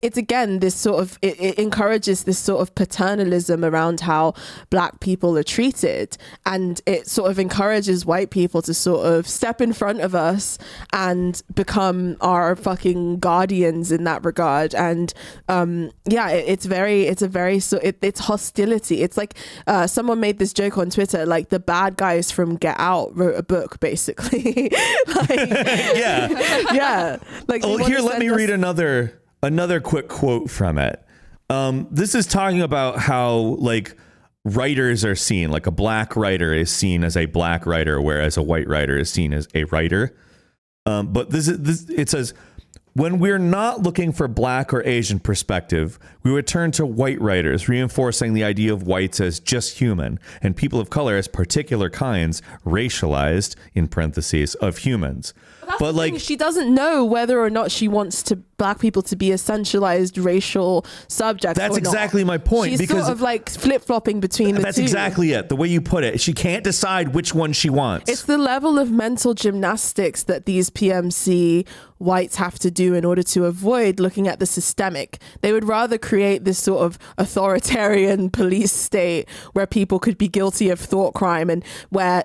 it's again this sort of it encourages this sort of paternalism around how black people are treated, and it sort of encourages white people to sort of step in front of us and become our fucking guardians in that regard. And it's hostility. It's like someone made this joke on Twitter, like the bad guys from Get Out wrote a book basically. Like, yeah. Like, here, let me read another quick quote from it. This is talking about how like writers are seen, like a black writer is seen as a black writer, whereas a white writer is seen as a writer. But it says, when we're not looking for black or Asian perspective, we return to white writers, reinforcing the idea of whites as just human and people of color as particular kinds, racialized, in parentheses, of humans. But like, she doesn't know whether or not she wants black people to be essentialized racial subjects. That's exactly my point. She's because sort of like flip-flopping between the two. That's exactly it. The way you put it, she can't decide which one she wants. It's the level of mental gymnastics that these PMC whites have to do in order to avoid looking at the systemic. They would rather create this sort of authoritarian police state where people could be guilty of thought crime, and where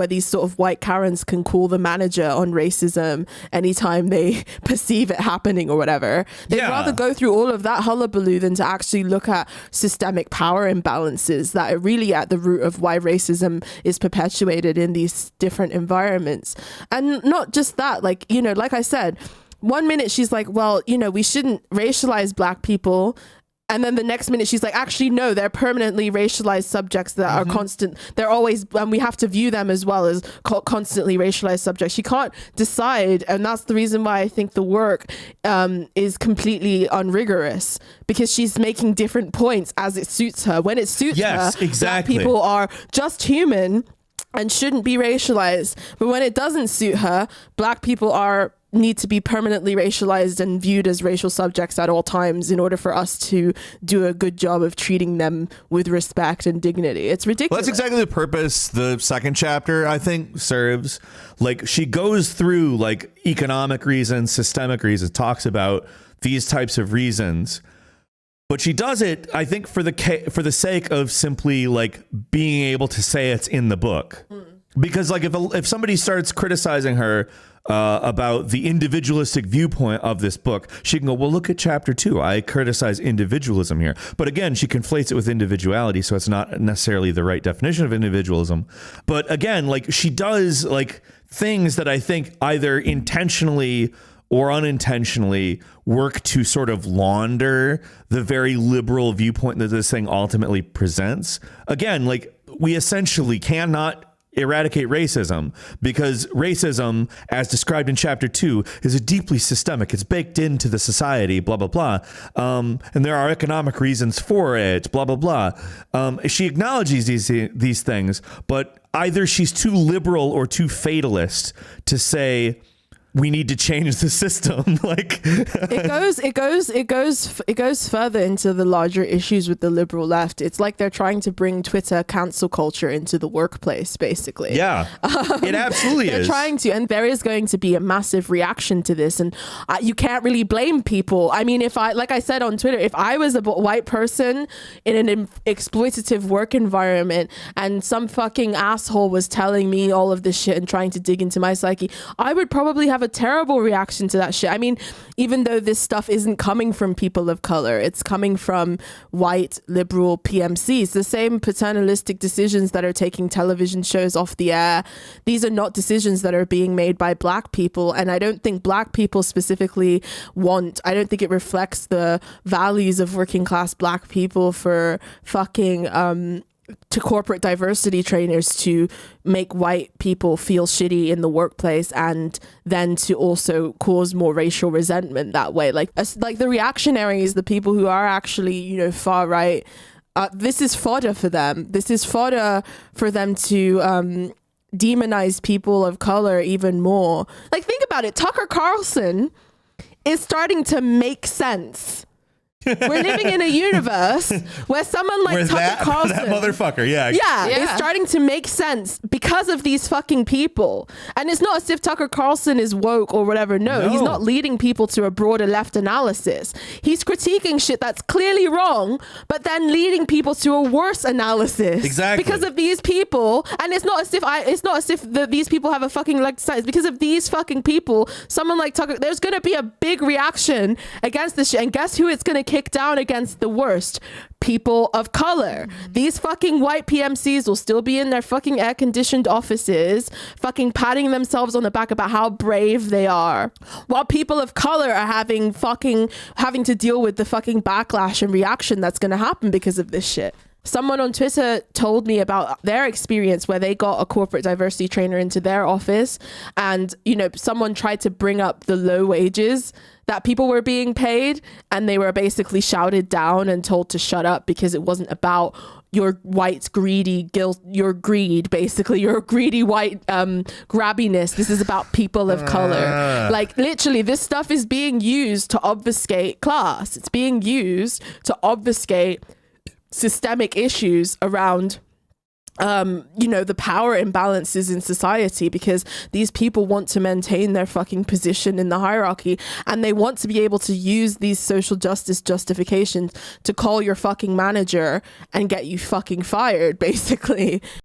these sort of white Karens can call the manager on racism anytime they perceive it happening or whatever. They'd rather go through all of that hullabaloo than to actually look at systemic power imbalances that are really at the root of why racism is perpetuated in these different environments. And not just that, like, you know, like I said, 1 minute she's like, well, you know, we shouldn't racialize black people. And then the next minute she's like, actually, no, they're permanently racialized subjects that are constant. They're always, and we have to view them as well as constantly racialized subjects. She can't decide. And that's the reason why I think the work is completely unrigorous, because she's making different points as it suits her. When it suits her, black people are just human and shouldn't be racialized. But when it doesn't suit her, black people need to be permanently racialized and viewed as racial subjects at all times in order for us to do a good job of treating them with respect and dignity. It's ridiculous. Well, that's exactly the purpose the second chapter, I think, serves. Like, she goes through like economic reasons, systemic reasons, talks about these types of reasons. But she does it, I think, for the sake of simply like being able to say it's in the book. Because like if somebody starts criticizing her about the individualistic viewpoint of this book, she can go, well, look at chapter 2. I criticize individualism here. But again, she conflates it with individuality, so it's not necessarily the right definition of individualism. But again, like, she does like things that I think either intentionally or unintentionally work to sort of launder the very liberal viewpoint that this thing ultimately presents. Again, like, we essentially cannot eradicate racism, because racism, as described in chapter 2, is a deeply systemic. It's baked into the society, blah, blah, blah. And there are economic reasons for it, blah, blah, blah. She acknowledges these things, but either she's too liberal or too fatalist to say, we need to change the system. Like, it goes further into the larger issues with the liberal left. It's like they're trying to bring Twitter cancel culture into the workplace, basically. Yeah, it absolutely they're is. Trying to, and there is going to be a massive reaction to this, and you can't really blame people. I mean, like I said on Twitter, if I was a white person in an exploitative work environment and some fucking asshole was telling me all of this shit and trying to dig into my psyche, I would probably have a terrible reaction to that shit. I mean, even though this stuff isn't coming from people of color, it's coming from white liberal PMCs. The same paternalistic decisions that are taking television shows off the air, these are not decisions that are being made by black people. And I don't think black people specifically I don't think it reflects the values of working class black people for fucking to corporate diversity trainers to make white people feel shitty in the workplace, and then to also cause more racial resentment that way. Like the reactionaries, the people who are actually, you know, far right, this is fodder for them. This is fodder for them to demonize people of color even more. Like, think about it. Tucker Carlson is starting to make sense. We're living in a universe where someone like Where Tucker Carlson, that motherfucker, yeah. it's starting to make sense because of these fucking people. And it's not as if Tucker Carlson is woke or whatever. No, he's not leading people to a broader left analysis. He's critiquing shit that's clearly wrong, but then leading people to a worse analysis. Exactly. Because of these people. And it's not as if these people have a fucking leg to stand. It's because of these fucking people. Someone like Tucker, there's going to be a big reaction against this shit. And guess who it's going to kick down against the worst? People of color. These fucking white PMCs will still be in their fucking air-conditioned offices fucking patting themselves on the back about how brave they are, while people of color are having to deal with the fucking backlash and reaction that's going to happen because of this shit. Someone on Twitter told me about their experience where they got a corporate diversity trainer into their office, and someone tried to bring up the low wages that people were being paid, and they were basically shouted down and told to shut up because it wasn't about your white your greed, basically your greedy white grabbiness. This is about people of color. Like literally this stuff is being used to obfuscate class. It's being used to obfuscate systemic issues around the power imbalances in society, because these people want to maintain their fucking position in the hierarchy, and they want to be able to use these social justice justifications to call your fucking manager and get you fucking fired, basically.